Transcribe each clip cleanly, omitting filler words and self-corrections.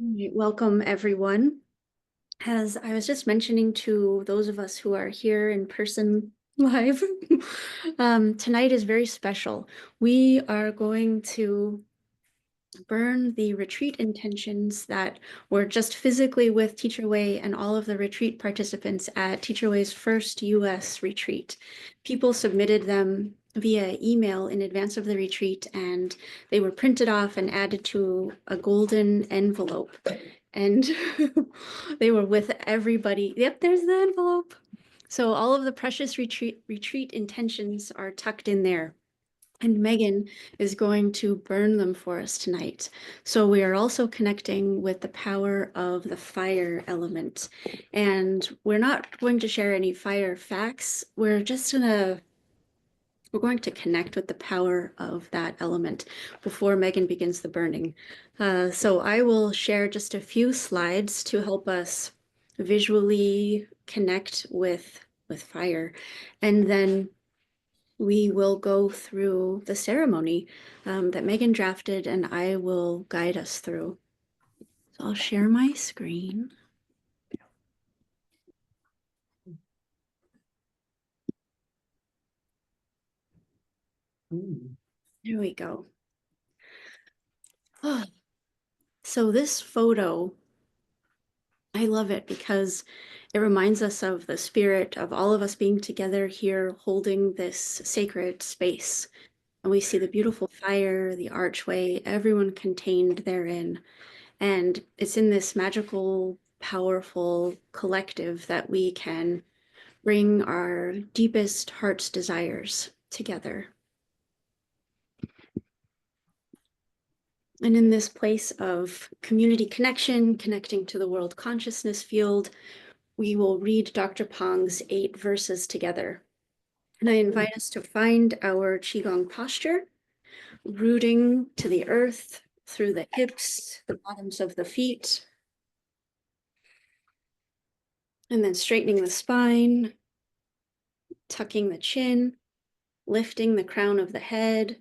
Right, welcome, everyone. As I was just mentioning to those of us who are here in person live, tonight is very special. We are going to burn the retreat intentions that were just physically with Teacher Wei and all of the retreat participants at Teacher Wei's first US retreat. People submitted them via email in advance of the retreat, and they were printed off and added to a golden envelope. And they were with everybody. Yep, there's the envelope. So all of the precious retreat intentions are tucked in there. And Megan is going to burn them for us tonight. So we are also connecting with the power of the fire element. And we're not going to share any fire facts. We're going to connect with the power of that element before Megan begins the burning. So I will share just a few slides to help us visually connect with fire. And then we will go through the ceremony that Megan drafted, and I will guide us through. So I'll share my screen. There we go. Oh, so this photo, I love it because it reminds us of the spirit of all of us being together here holding this sacred space. And we see the beautiful fire, the archway, everyone contained therein. And it's in this magical, powerful collective that we can bring our deepest heart's desires together. And in this place of community connection, connecting to the world consciousness field, we will read Dr. Pong's 8 verses together. And I invite us to find our Qigong posture, rooting to the earth through the hips, the bottoms of the feet, and then straightening the spine, tucking the chin, lifting the crown of the head,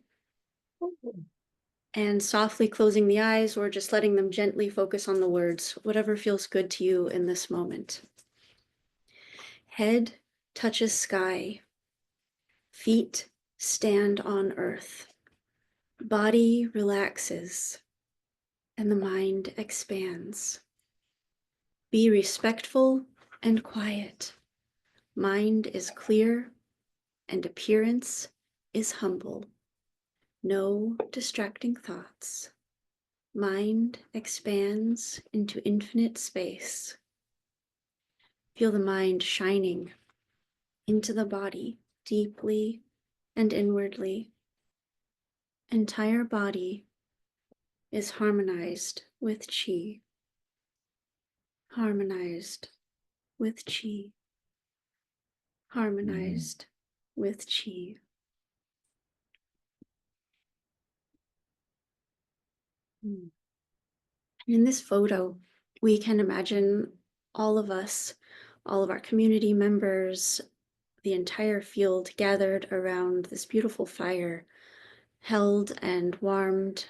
and softly closing the eyes or just letting them gently focus on the words, whatever feels good to you in this moment. Head touches sky, feet stand on earth, body relaxes, and the mind expands. Be respectful and quiet. Mind is clear and appearance is humble. No distracting thoughts. Mind expands into infinite space. Feel the mind shining into the body deeply and inwardly. Entire body is harmonized with qi. Harmonized with qi. Harmonized with qi. In this photo, we can imagine all of us, all of our community members, the entire field gathered around this beautiful fire, held and warmed.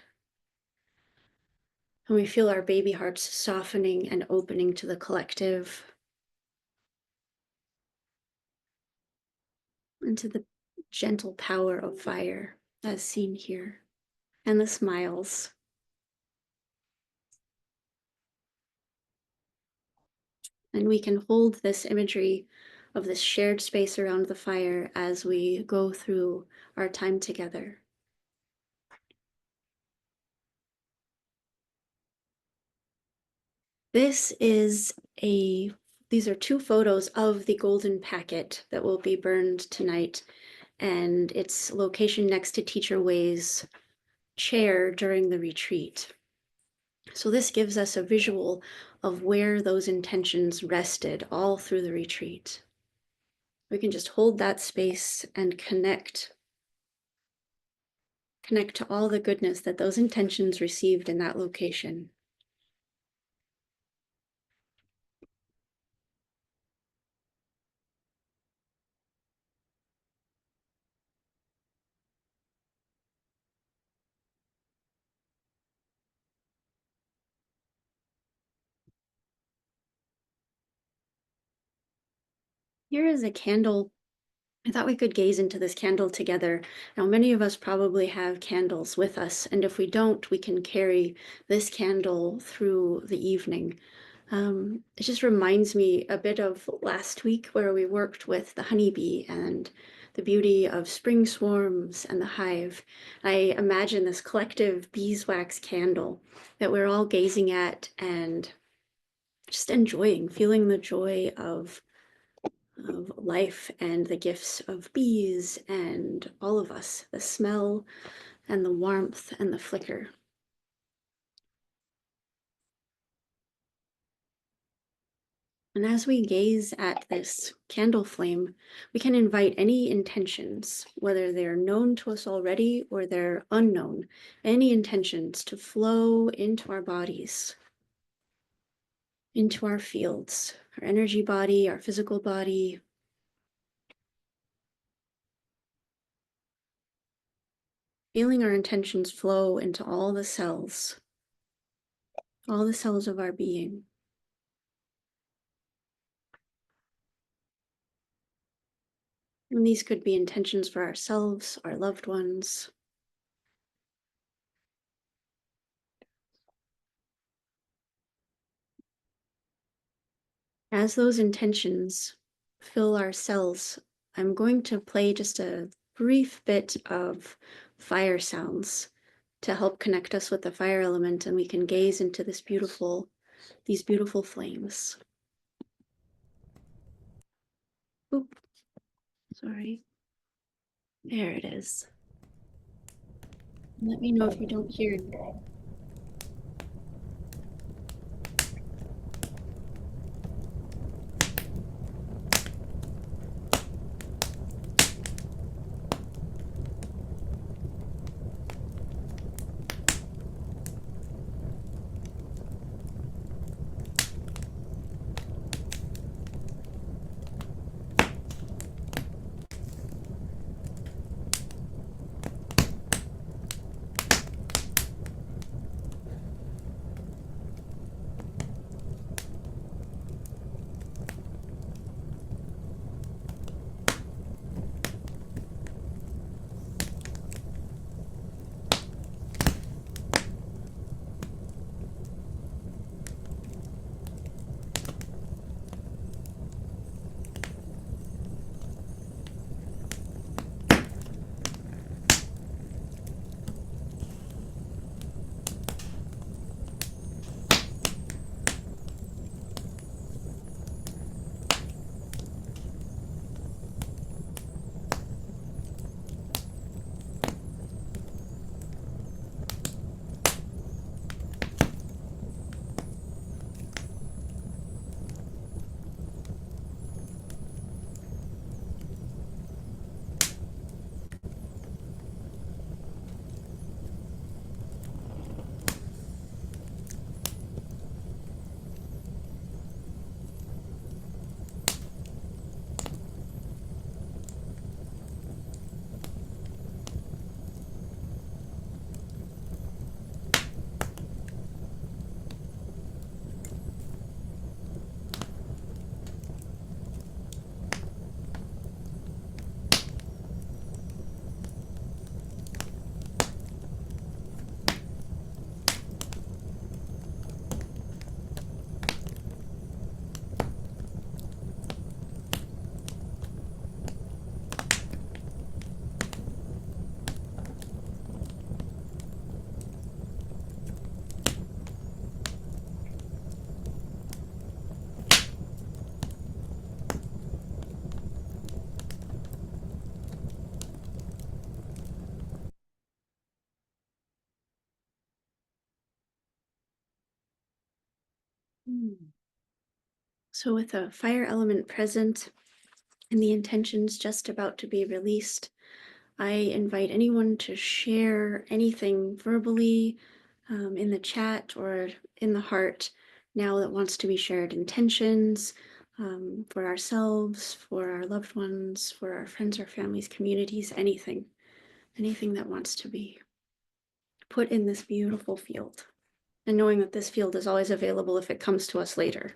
And we feel our baby hearts softening and opening to the collective and to the gentle power of fire as seen here, and the smiles. And we can hold this imagery of this shared space around the fire as we go through our time together. These are two photos of the golden packet that will be burned tonight, and its location next to Teacher Wei's chair during the retreat. So this gives us a visual of where those intentions rested all through the retreat. We can just hold that space and connect to all the goodness that those intentions received in that location. Here is a candle. I thought we could gaze into this candle together. Now, many of us probably have candles with us, and if we don't, we can carry this candle through the evening. It just reminds me a bit of last week where we worked with the honeybee and the beauty of spring swarms and the hive. I imagine this collective beeswax candle that we're all gazing at and just enjoying, feeling the joy of life and the gifts of bees and all of us, the smell and the warmth and the flicker. And as we gaze at this candle flame, we can invite any intentions, whether they're known to us already or they're unknown, any intentions to flow into our bodies, into our fields, our energy body, our physical body. Feeling our intentions flow into all the cells of our being. And these could be intentions for ourselves, our loved ones. As those intentions fill our cells, I'm going to play just a brief bit of fire sounds to help connect us with the fire element, and we can gaze into these beautiful flames. Oop, sorry. There it is. Let me know if you don't hear it. So with a fire element present and the intentions just about to be released, I invite anyone to share anything verbally, in the chat or in the heart now that wants to be shared, intentions for ourselves, for our loved ones, for our friends, our families, communities, anything that wants to be put in this beautiful field. And knowing that this field is always available if it comes to us later.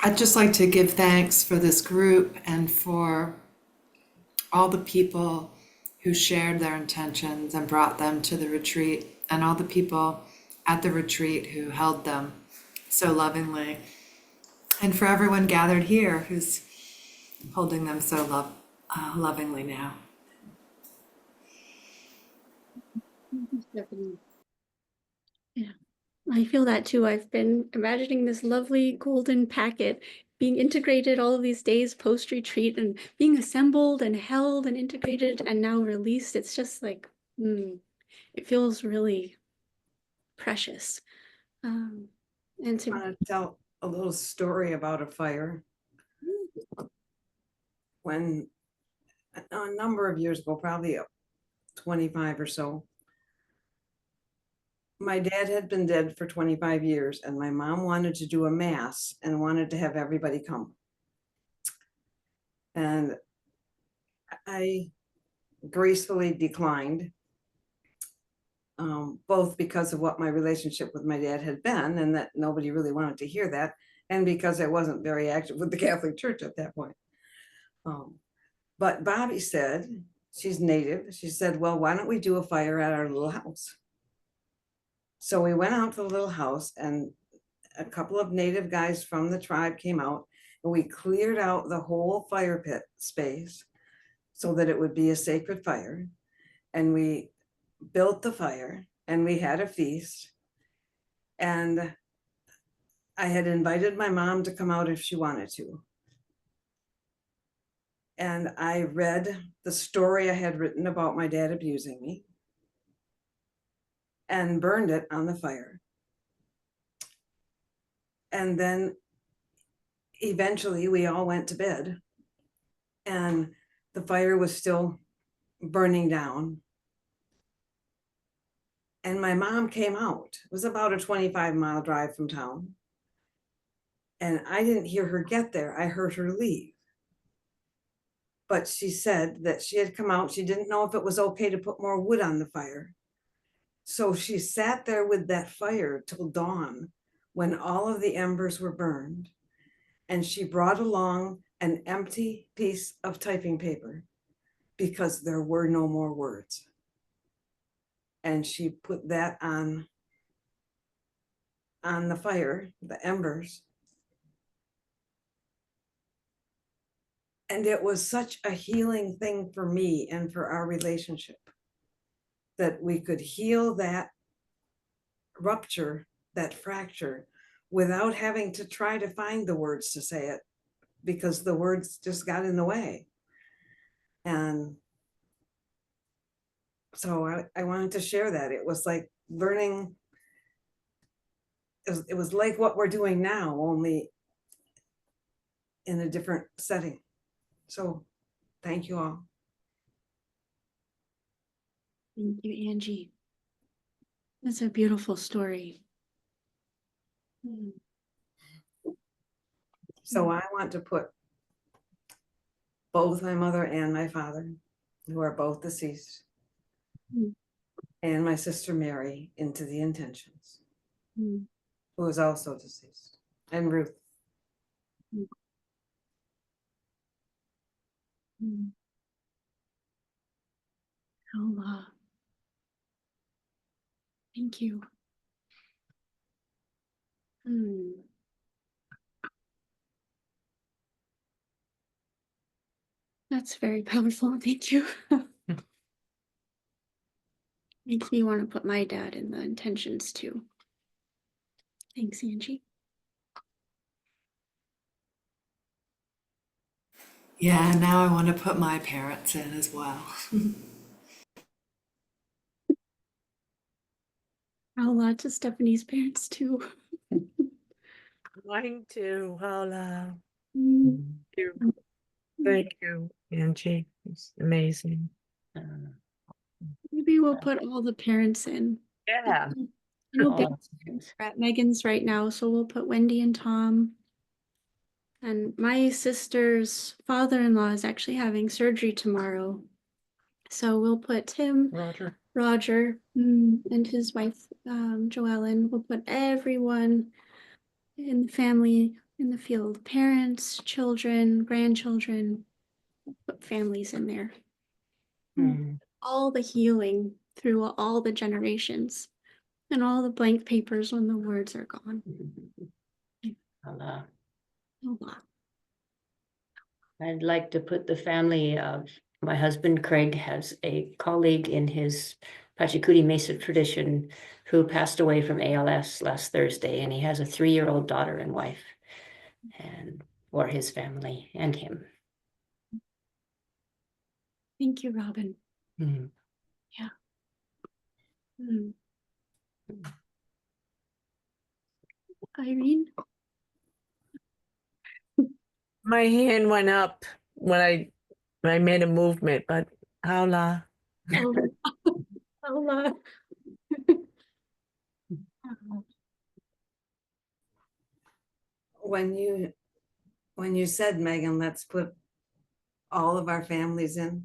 I'd just like to give thanks for this group and for all the people who shared their intentions and brought them to the retreat, and all the people at the retreat who held them so lovingly, and for everyone gathered here who's holding them so lovingly now. Thank you, Stephanie. Yeah, I feel that too. I've been imagining this lovely golden packet being integrated all of these days post-retreat and being assembled and held and integrated and now released. It's just like, it feels really precious. Um, and I want to tell a little story about a fire. When a number of years ago, probably 25 or so, my dad had been dead for 25 years, and my mom wanted to do a mass and wanted to have everybody come. And I gracefully declined, both because of what my relationship with my dad had been, and that nobody really wanted to hear that, and because I wasn't very active with the Catholic Church at that point. But Bobby said, she's native, she said, well, why don't we do a fire at our little house? So we went out to the little house, and a couple of native guys from the tribe came out, and we cleared out the whole fire pit space so that it would be a sacred fire. And we built the fire, and we had a feast. And I had invited my mom to come out if she wanted to. And I read the story I had written about my dad abusing me and burned it on the fire. And then eventually we all went to bed, and the fire was still burning down. And my mom came out. It was about a 25-mile drive from town. And I didn't hear her get there. I heard her leave. But she said that she had come out. She didn't know if it was okay to put more wood on the fire. So she sat there with that fire till dawn, when all of the embers were burned. And she brought along an empty piece of typing paper because there were no more words. And she put that on the fire, the embers. And it was such a healing thing for me and for our relationship, that we could heal that rupture, that fracture, without having to try to find the words to say it, because the words just got in the way. And so I wanted to share that. It was like learning, it was like what we're doing now, only in a different setting. So thank you all. Thank you, Angie. That's a beautiful story. So I want to put both my mother and my father, who are both deceased, and my sister Mary into the intentions, who is also deceased, and Ruth. Allah. Thank you. That's very powerful. Thank you. Makes me want to put my dad in the intentions too. Thanks, Angie. Yeah, and now I want to put my parents in as well. Allah to Stephanie's parents too. Mine too. Hola. Mm. Thank you, Angie. It's amazing. Maybe we'll put all the parents in. Yeah. I know Oh. Ben's parents are at Megan's right now, so we'll put Wendy and Tom. And my sister's father-in-law is actually having surgery tomorrow. So we'll put him, Roger, and his wife, Joellen. We'll put everyone in the family in the field. Parents, children, grandchildren, put families in there. Mm. All the healing through all the generations and all the blank papers when the words are gone. Allah. A lot. I'd like to put the family of my husband, Craig, has a colleague in his Pachacuti Mesa tradition who passed away from ALS last Thursday, and he has a 3-year-old daughter and wife, and for his family and him. Thank you, Robin. Mm. Yeah. Mm. Irene? My hand went up when I made a movement, but hola. Oh, Allah. When you said, Megan, let's put all of our families in,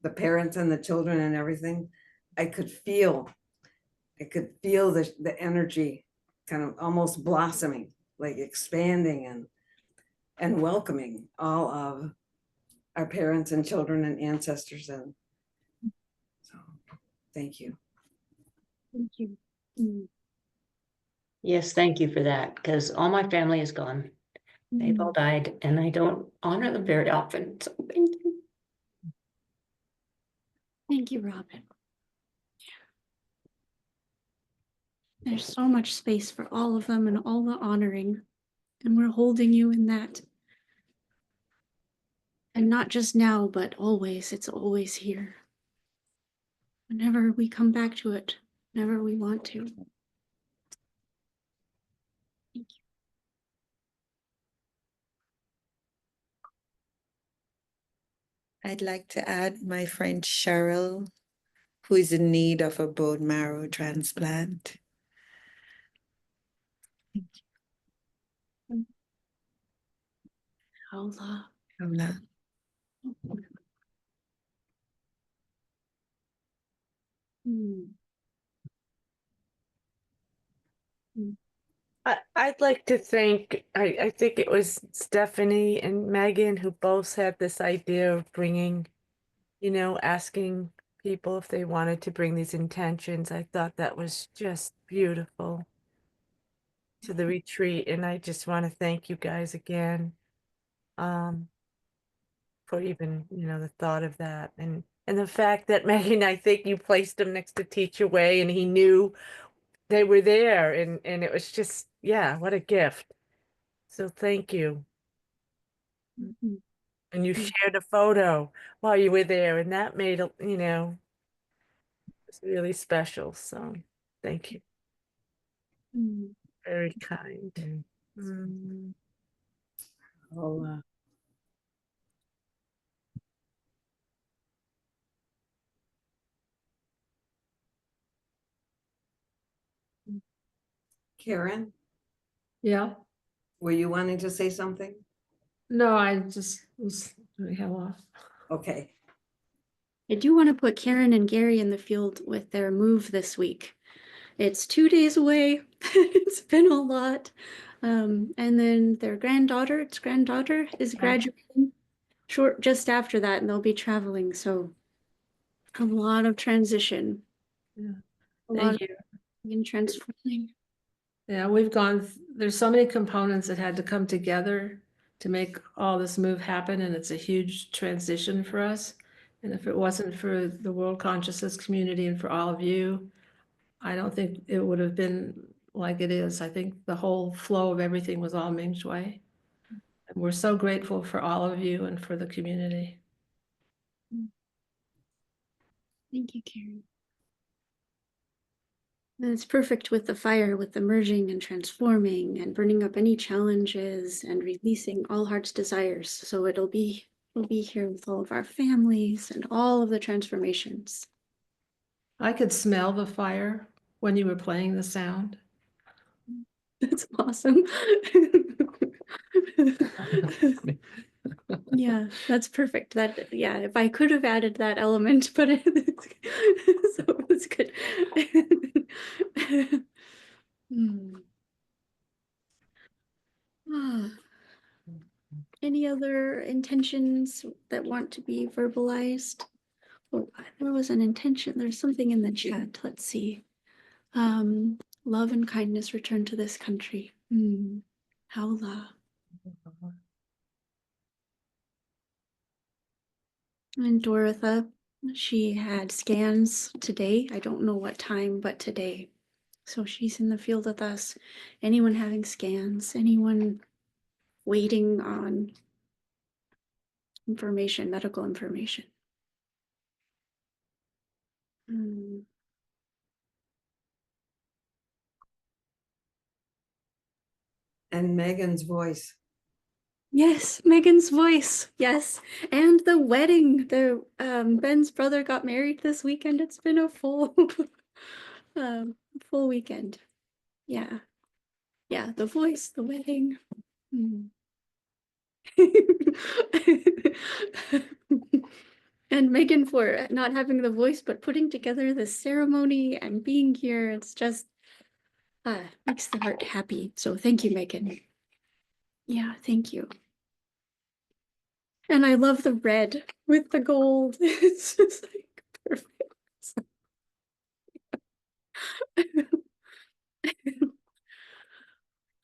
the parents and the children and everything, I could feel the energy kind of almost blossoming, like expanding and welcoming all of our parents and children and ancestors. And so, thank you. Thank you. Mm. Yes, thank you for that, because all my family is gone. They've all died, and I don't honor them very often. So thank you. Thank you, Robin. There's so much space for all of them and all the honoring, and we're holding you in that. And not just now, but always. It's always here. Whenever we come back to it, whenever we want to. Thank you. I'd like to add my friend Cheryl, who is in need of a bone marrow transplant. Allah. Hola. Mm. I'd like to thank, I think it was Stephanie and Megan who both had this idea of bringing, asking people if they wanted to bring these intentions. I thought that was just beautiful to the retreat. And I just want to thank you guys again for even, the thought of that. And the fact that Megan, I think you placed him next to Teacher Way and he knew they were there. And it was just, yeah, what a gift. So thank you. Mhm. And you Mm. shared a photo while you were there, and that made it, it's really special. So thank you. Mm. Very kind. Mm. Oh, Karen, Yeah, were you wanting to say something? no, I just was turning hell off. Okay. I do want to put Karen and Gary in the field with their move this week. It's 2 days away. It's been a lot. And then their granddaughter is graduating just after that, and they'll be traveling. So a lot of transition. Yeah. A lot Thank of you. being transforming. Yeah, there's so many components that had to come together to make all this move happen, and it's a huge transition for us. And if it wasn't for the world consciousness community and for all of you, I don't think it would have been like it is. I think the whole flow of everything was all Mingjue. And we're so grateful for all of you and for the community. Thank you, Karen. And it's perfect with the fire, with the merging and transforming and burning up any challenges and releasing all heart's desires. So we'll be here with all of our families and all of the transformations. I could smell the fire when you were playing the sound. That's awesome. Yeah, that's perfect. Yeah, if I could have added that element, but so it's good. Hmm. Ah, any other intentions that want to be verbalized? Oh, there was an intention. There's something in the chat. Let's see. Love and kindness return to this country. Haula. And Dorotha, she had scans today. I don't know what time, but today. So she's in the field with us. Anyone having scans, anyone waiting on information, medical information. Hmm. And Megan's voice. Yes, Megan's voice. Yes. And the wedding. The Ben's brother got married this weekend. It's been a full full weekend. Yeah. Yeah, the voice, the wedding. Hmm. And Megan for not having the voice, but putting together the ceremony and being here. It's just makes the heart happy. So thank you, Megan. Yeah, thank you. And I love the red with the gold. It's just like perfect.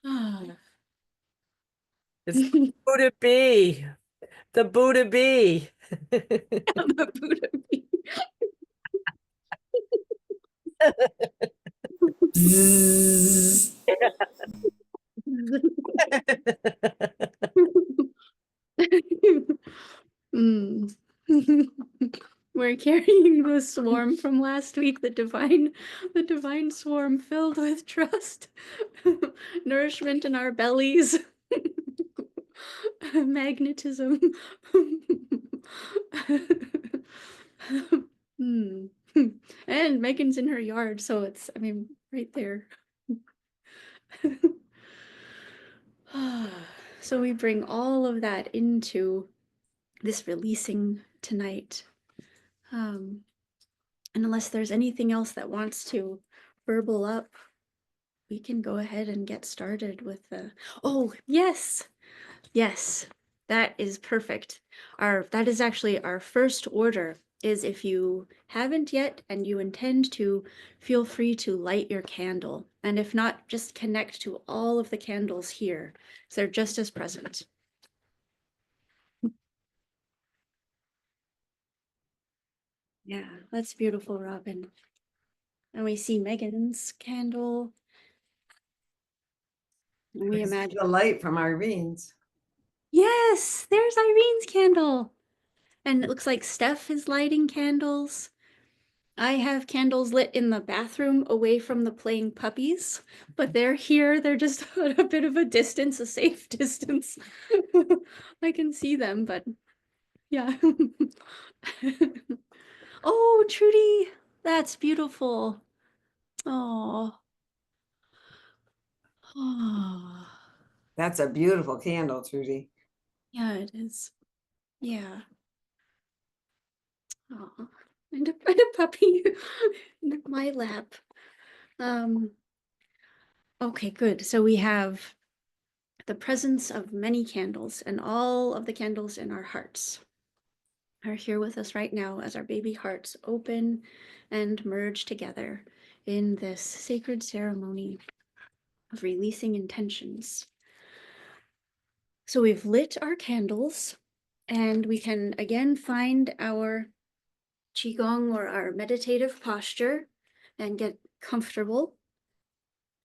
Ah. It's Buddha bee. The Buddha bee. The Buddha bee. Mm. We're carrying the swarm from last week, the divine swarm filled with trust, nourishment in our bellies, magnetism. Mm. And Megan's in her yard, so it's, I mean, right there. So we bring all of that into this releasing tonight. And unless there's anything else that wants to burble up, we can go ahead and get started with the, oh, yes, yes, that is perfect. That is actually our first order, is if you haven't yet and you intend to, feel free to light your candle. And if not, just connect to all of the candles here, so they're just as present. Yeah, that's beautiful, Robin. And we see Megan's candle. And we imagine. The light from Irene's. Yes, there's Irene's candle. And it looks like Steph is lighting candles. I have candles lit in the bathroom away from the playing puppies, but they're here. They're just at a bit of a distance, a safe distance. I can see them, but yeah. Oh, Trudy, that's beautiful. Oh. Oh. That's a beautiful candle, Trudy. Yeah, it is. Yeah. Oh. And a puppy in my lap. Okay, good. So we have the presence of many candles, and all of the candles in our hearts are here with us right now as our baby hearts open and merge together in this sacred ceremony of releasing intentions. So we've lit our candles, and we can again find our qigong or our meditative posture and get comfortable.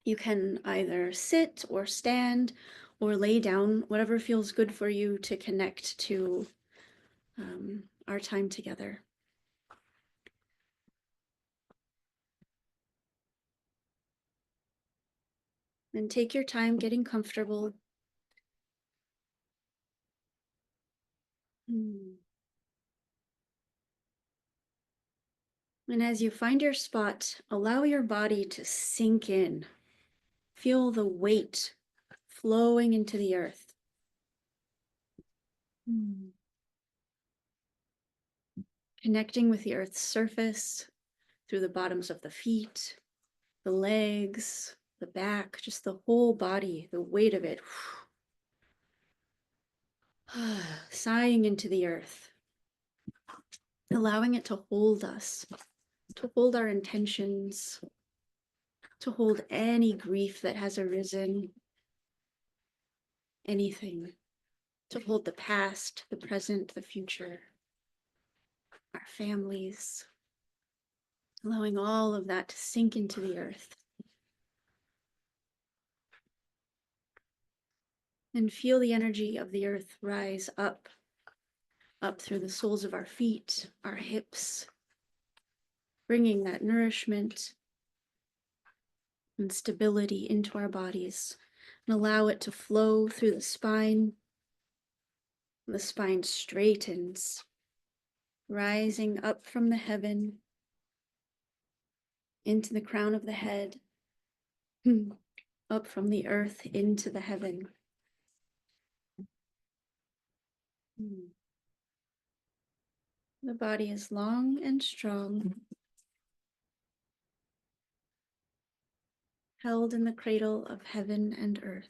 You can either sit or stand or lay down, whatever feels good for you to connect to our time together. And take your time getting comfortable. And as you find your spot, allow your body to sink in. Feel the weight flowing into the earth. Connecting with the earth's surface through the bottoms of the feet, the legs, the back, just the whole body, the weight of it. Sighing into the earth, allowing it to hold us, to hold our intentions, to hold any grief that has arisen, anything, to hold the past, the present, the future, our families, allowing all of that to sink into the earth. And feel the energy of the earth rise up, up through the soles of our feet, our hips, bringing that nourishment and stability into our bodies, and allow it to flow through the spine. The spine straightens, rising up from the heaven into the crown of the head, up from the earth into the heaven. The body is long and strong, held in the cradle of heaven and earth.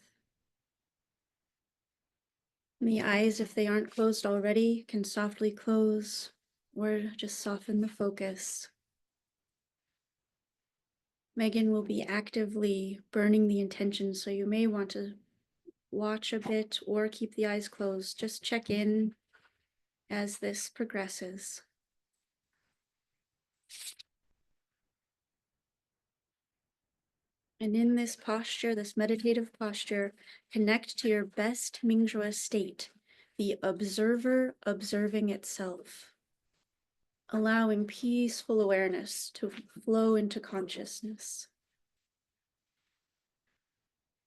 And the eyes, if they aren't closed already, can softly close or just soften the focus. Megan will be actively burning the intention, so you may want to watch a bit or keep the eyes closed. Just check in as this progresses. And in this posture, this meditative posture, connect to your best Mingjue state, the observer observing itself, allowing peaceful awareness to flow into consciousness.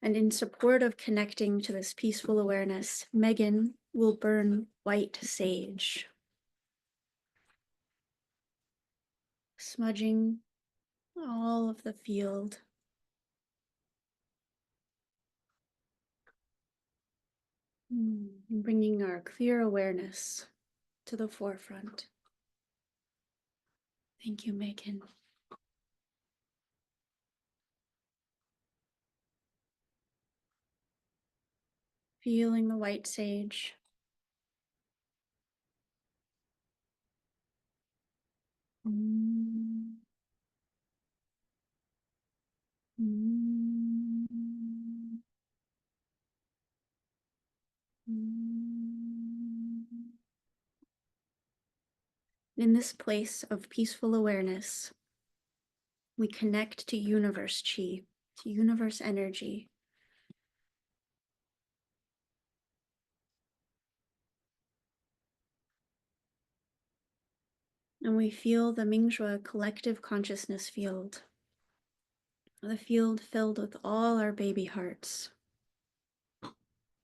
And in support of connecting to this peaceful awareness, Megan will burn white sage, smudging all of the field. Bringing our clear awareness to the forefront. Thank you, Megan. Feeling the white sage. Mm. Mm. Mm. In this place of peaceful awareness, we connect to universe chi, to universe energy. And we feel the Mingjue collective consciousness field, the field filled with all our baby hearts.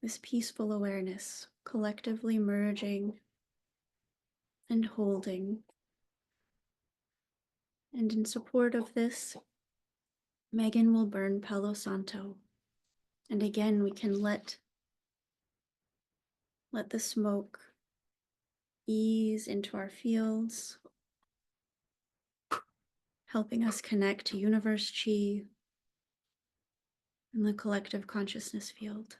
This peaceful awareness collectively merging and holding. And in support of this, Megan will burn Palo Santo. And again, we can let the smoke ease into our fields, helping us connect to universe chi and the collective consciousness field.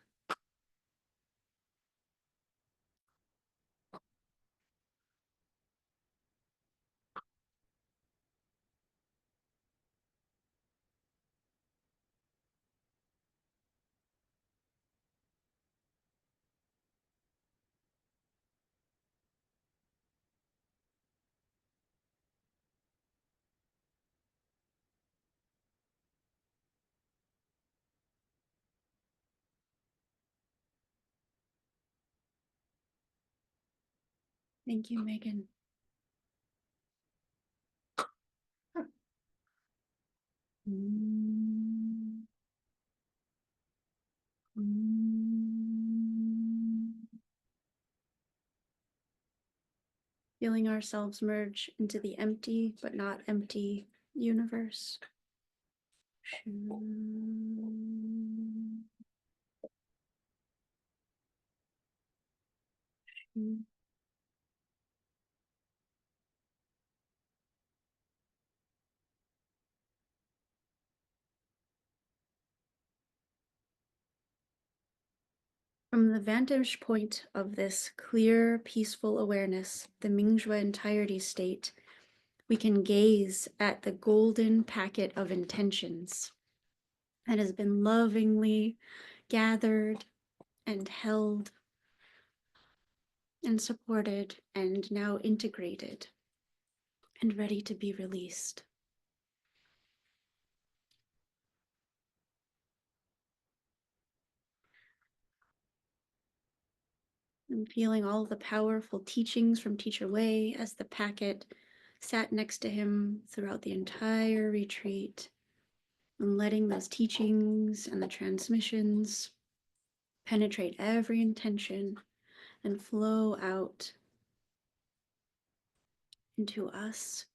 Thank you, Megan. Mm. Mm. Feeling ourselves merge into the empty but not empty universe. Shoo. Shoo. From the vantage point of this clear, peaceful awareness, the Mingjue entirety state, we can gaze at the golden packet of intentions that has been lovingly gathered and held and supported and now integrated and ready to be released. And feeling all the powerful teachings from Teacher Wei as the packet sat next to him throughout the entire retreat, and letting those teachings and the transmissions penetrate every intention and flow out into us,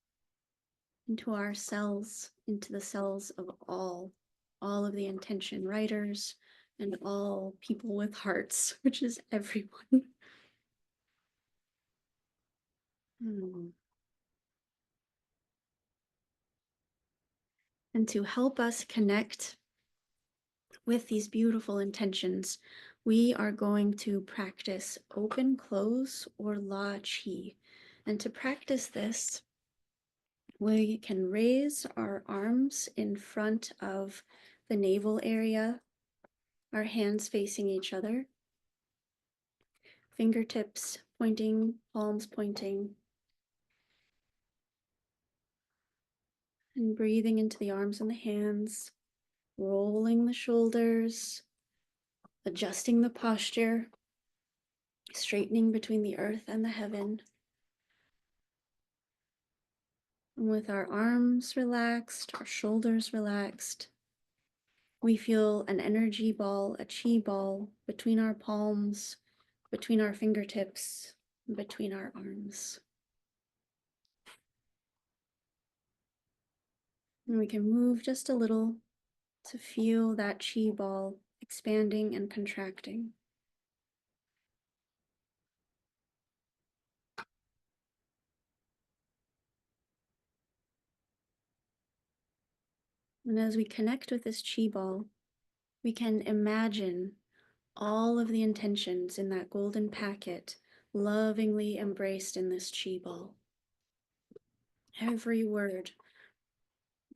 into our cells, into the cells of all of the intention writers and all people with hearts, which is everyone. And to help us connect with these beautiful intentions, we are going to practice open close or La Chi. And to practice this, we can raise our arms in front of the navel area, our hands facing each other, fingertips pointing, palms pointing, and breathing into the arms and the hands, rolling the shoulders, adjusting the posture, straightening between the earth and the heaven. And with our arms relaxed, our shoulders relaxed, we feel an energy ball, a chi ball between our palms, between our fingertips, between our arms. And we can move just a little to feel that chi ball expanding and contracting. And as we connect with this chi ball, we can imagine all of the intentions in that golden packet lovingly embraced in this chi ball. Every word,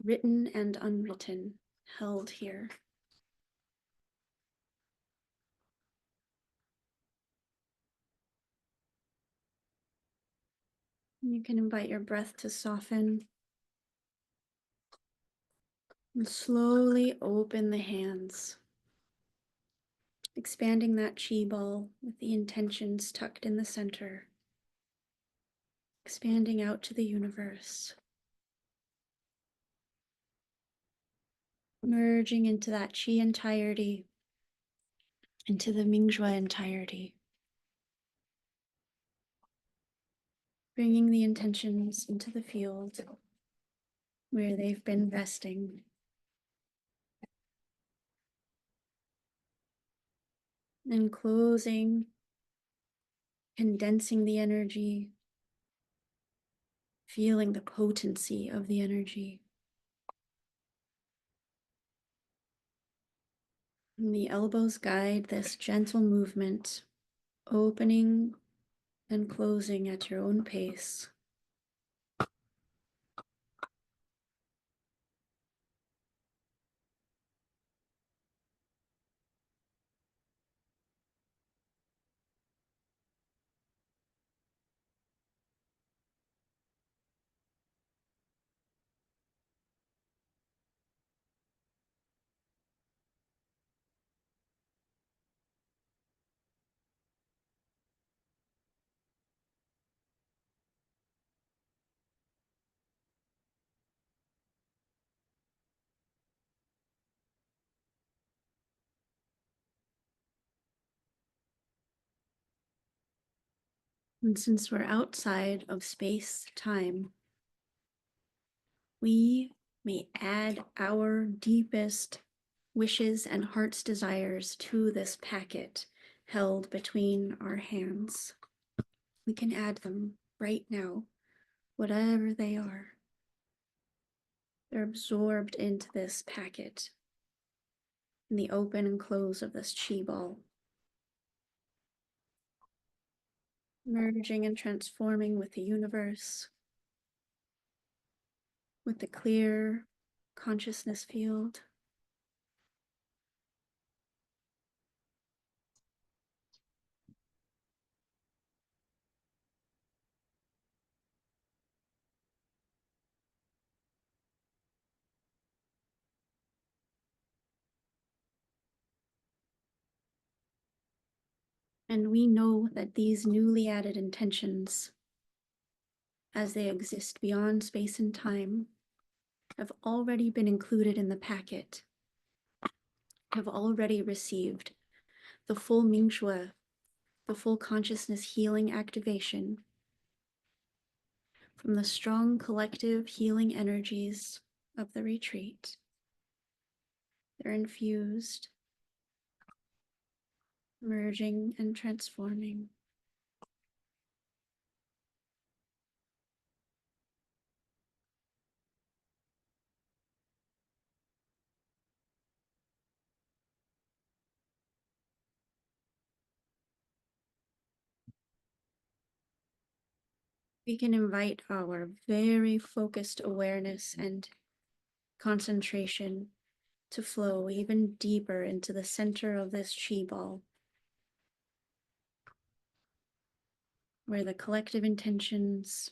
written and unwritten, held here. You can invite your breath to soften and slowly open the hands, expanding that chi ball with the intentions tucked in the center, expanding out to the universe, merging into that chi entirety, into the Mingjue entirety, bringing the intentions into the field where they've been resting. And closing, condensing the energy, feeling the potency of the energy. And the elbows guide this gentle movement, opening and closing at your own pace. And since we're outside of space-time, we may add our deepest wishes and heart's desires to this packet held between our hands. We can add them right now, whatever they are. They're absorbed into this packet in the open and close of this chi ball. merging and transforming with the universe, with the clear consciousness field. And we know that these newly added intentions, as they exist beyond space and time, have already been included in the packet, have already received the full Mingjue, the full consciousness healing activation from the strong collective healing energies of the retreat. They're infused, merging and transforming. We can invite our very focused awareness and concentration to flow even deeper into the center of this chi ball, where the collective intentions,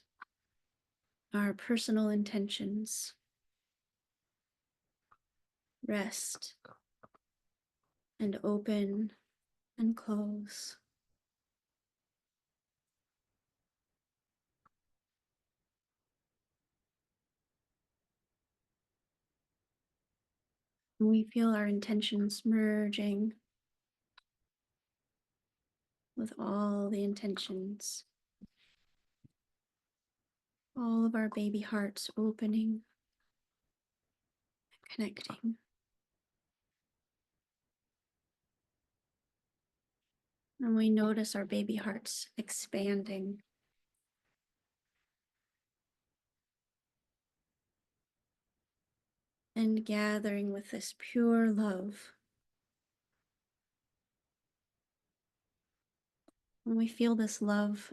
our personal intentions, rest and open and close. And we feel our intentions merging with all the intentions, all of our baby hearts opening, connecting. And we notice our baby hearts expanding, and gathering with this pure love. When we feel this love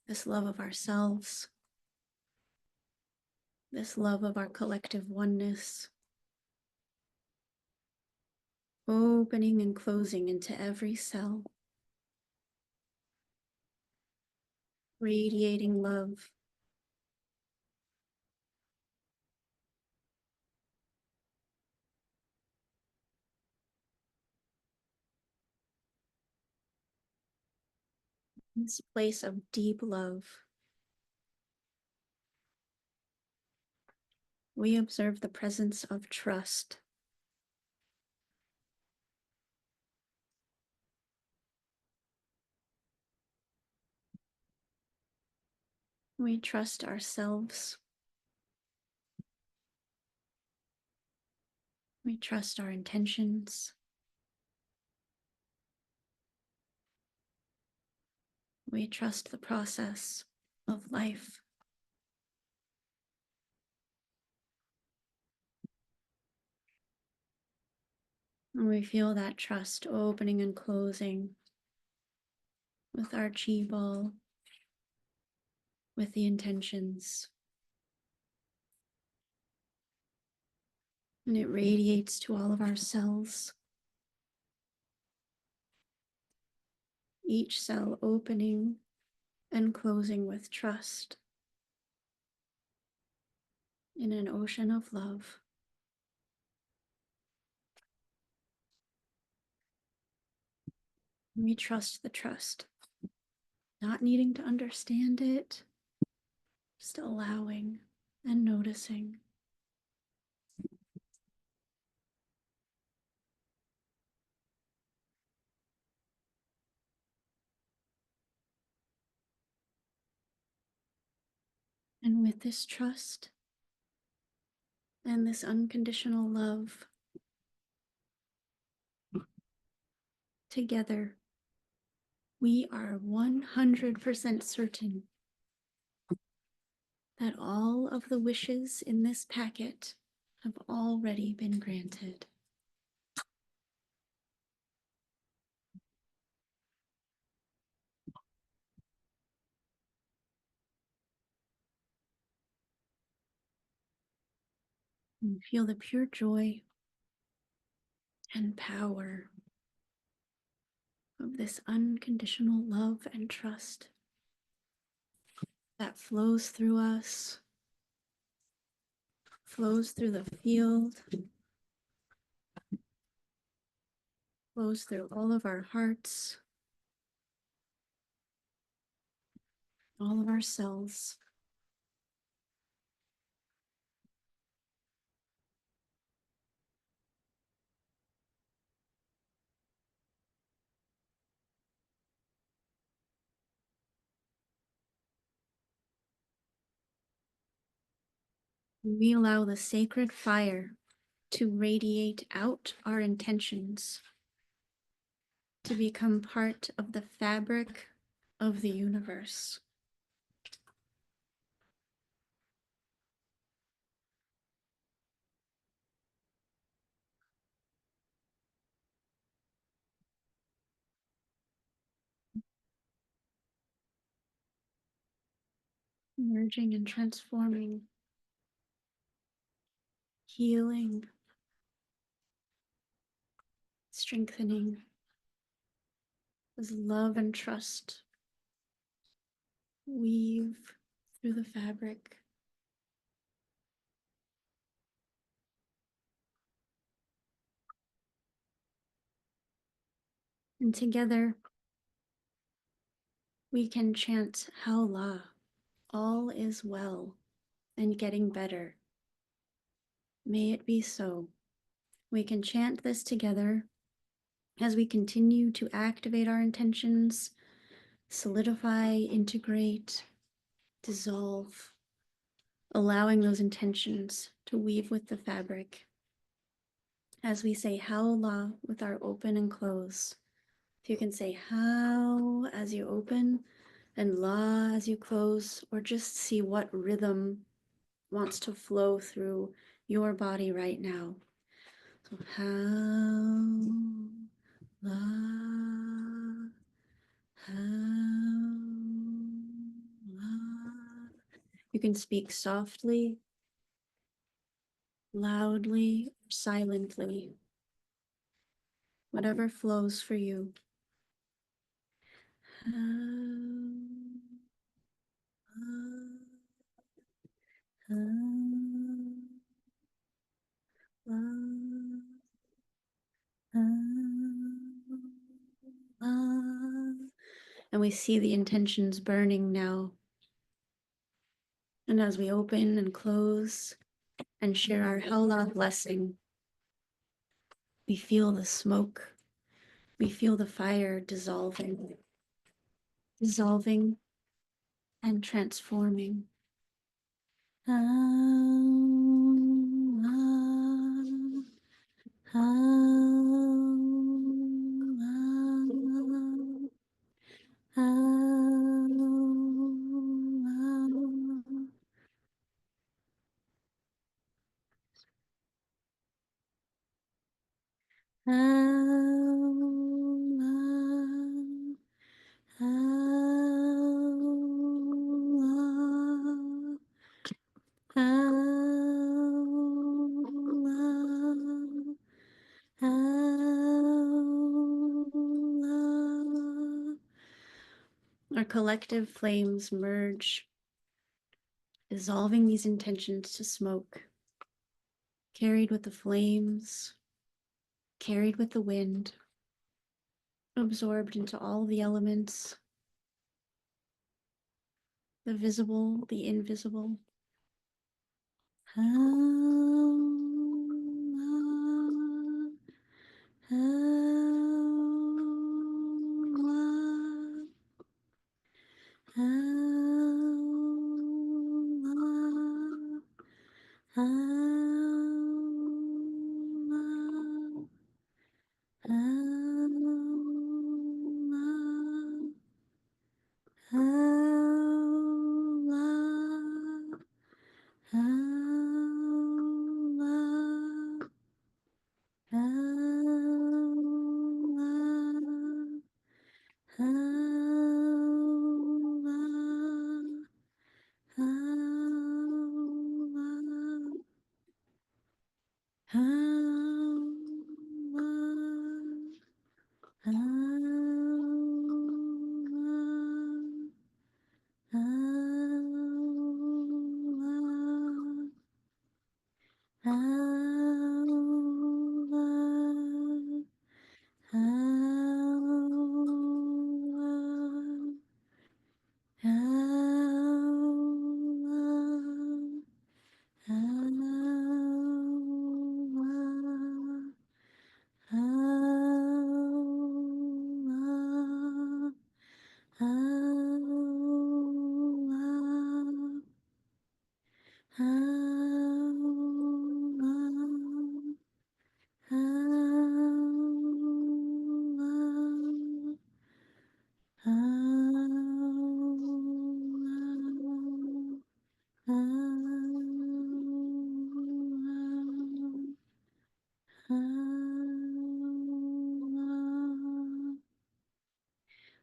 of ourselves, this love of our collective oneness, opening and closing into every cell, radiating love. This place of deep love. We observe the presence of trust. We trust ourselves. We trust our intentions. We trust the process of life. And we feel that trust opening and closing with our chi ball, with the intentions. And it radiates to all of our cells. Each cell opening and closing with trust in an ocean of love. We trust the trust, not needing to understand it, just allowing and noticing. And with this trust and this unconditional love, together, we are 100% certain that all of the wishes in this packet have already been granted. And feel the pure joy and power of this unconditional love and trust that flows through us, flows through the field, flows through all of our hearts, all of our cells. We allow the sacred fire to radiate out our intentions, to become part of the fabric of the universe. Merging and transforming, healing, strengthening as love and trust weave through the fabric. And together we can chant Haola, all is well and getting better. May it be so. We can chant this together as we continue to activate our intentions, solidify, integrate, dissolve, allowing those intentions to weave with the fabric. As we say Haola with our open and close, if you can say How as you open and La as you close, or just see what rhythm wants to flow through your body right now. So How, La, How, La. You can speak softly, loudly, or silently, whatever flows for you. And we see the intentions burning now. And as we open and close and share our Hela blessing, we feel the smoke, we feel the fire dissolving, dissolving and transforming. Our collective flames merge, dissolving these intentions to smoke, carried with the flames, carried with the wind, absorbed into all the elements, the visible, the invisible.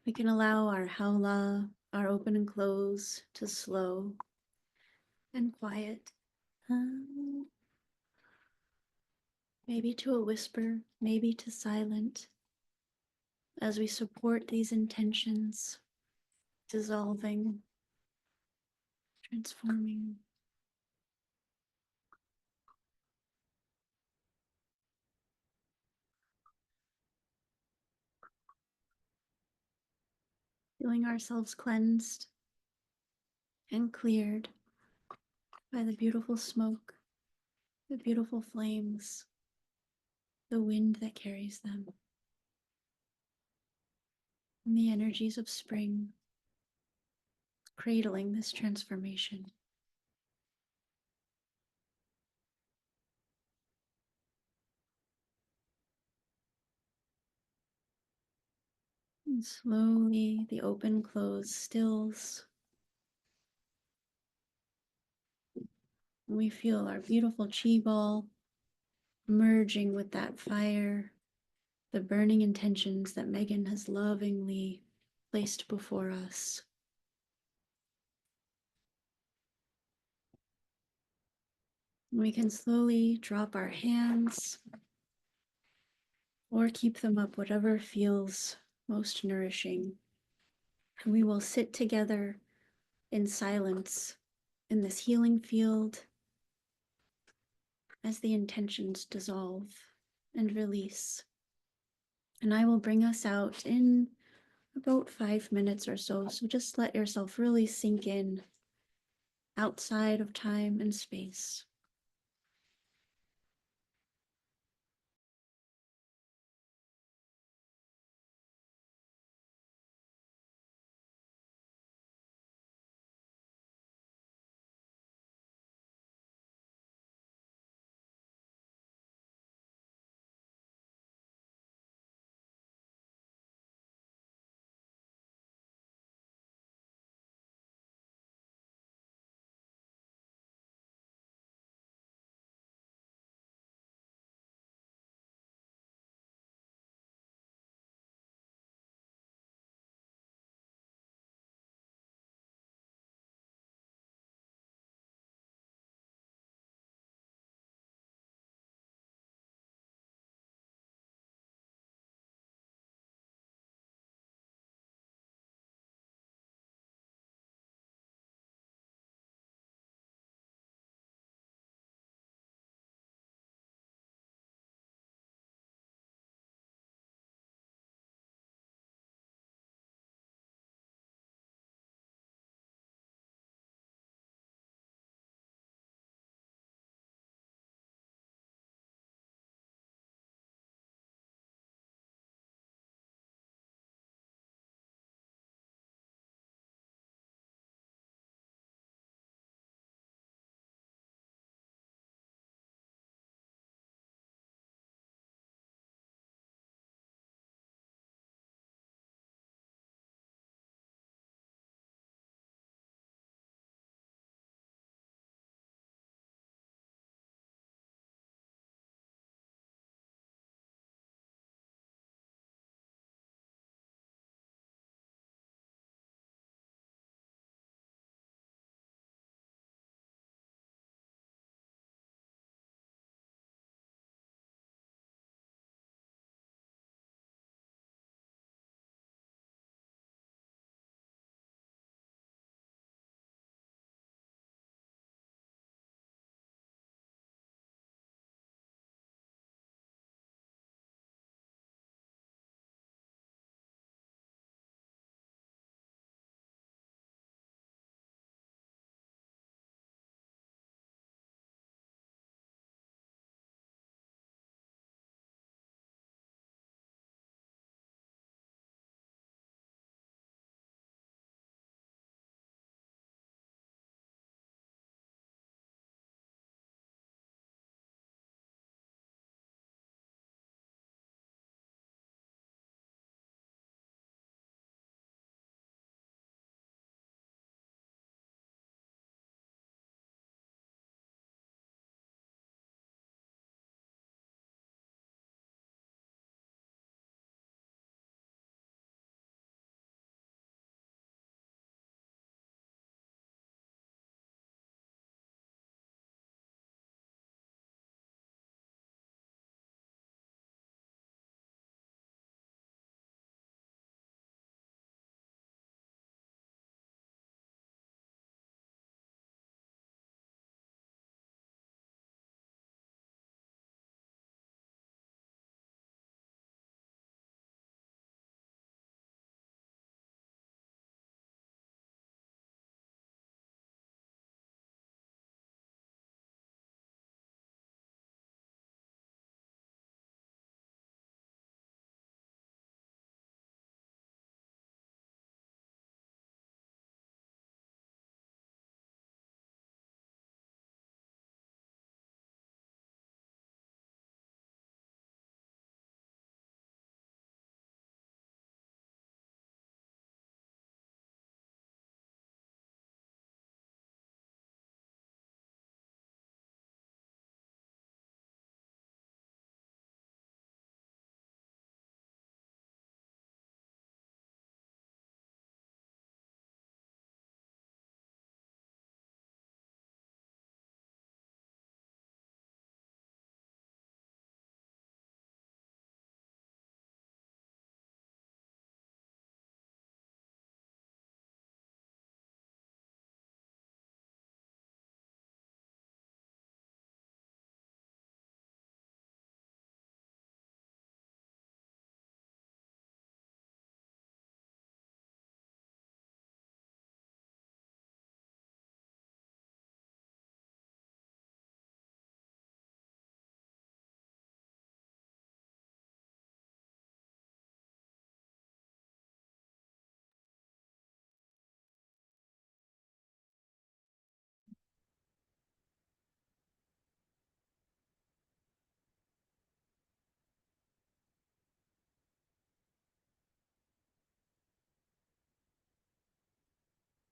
We can allow our haula, our open and close, to slow and quiet. Maybe to a whisper, maybe to silent, as we support these intentions, dissolving, transforming. Feeling ourselves cleansed and cleared by the beautiful smoke, the beautiful flames, the wind that carries them, and the energies of spring cradling this transformation. And slowly the open close stills. And we feel our beautiful chi ball merging with that fire, the burning intentions that Megan has lovingly placed before us. We can slowly drop our hands or keep them up, whatever feels most nourishing. And we will sit together in silence in this healing field as the intentions dissolve and release. And I will bring us out in about 5 minutes or so. So just let yourself really sink in outside of time and space.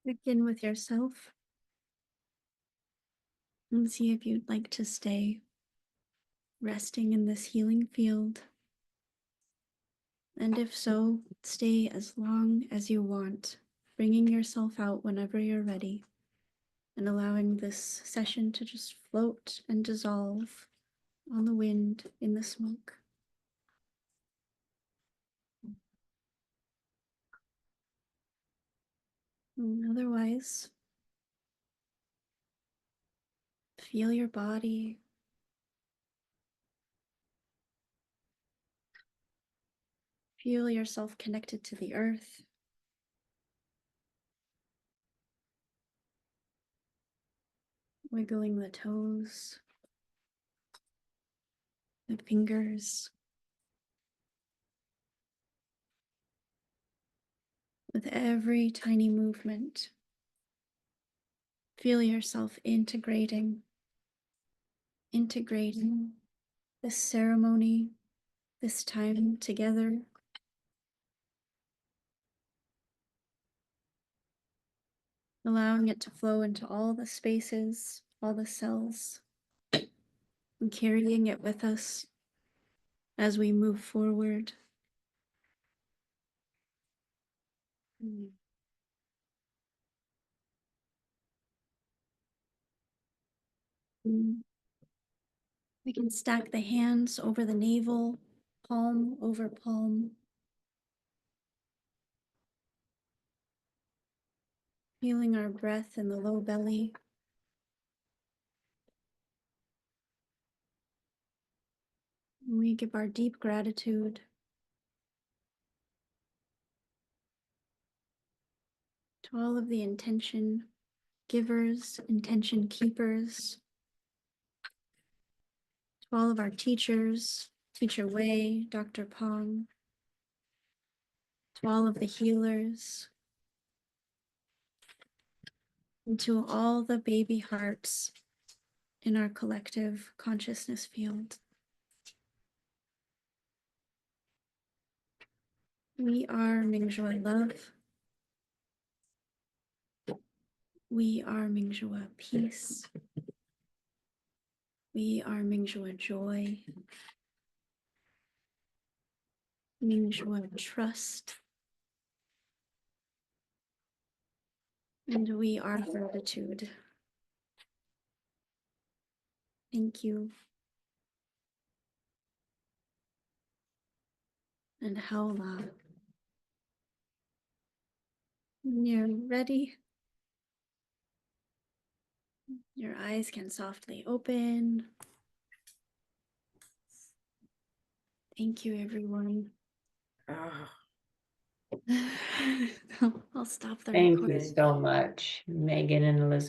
Check in with yourself and see if you'd like to stay resting in this healing field. And if so, stay as long as you want, bringing yourself out whenever you're ready, and allowing this session to just float and dissolve on the wind in the smoke. And otherwise, feel your body. Feel yourself connected to the earth. Wiggling the toes, the fingers. With every tiny movement, feel yourself integrating this ceremony, this time together. Allowing it to flow into all the spaces, all the cells, and carrying it with us as we move forward. We can stack the hands over the navel, palm over palm. Feeling our breath in the low belly. We give our deep gratitude to all of the intention givers, intention keepers, to all of our teachers, Teacher Wei, Dr. Pong, to all of the healers, and to all the baby hearts in our collective consciousness field. We are Mingjue love. We are Mingjue peace. We are Mingjue joy. Mingjue trust. And we are gratitude. Thank you. And Haola. When you're ready, your eyes can softly open. Thank you, everyone. Ah. I'll stop the Thank you recording. so much, Megan and Elizabeth.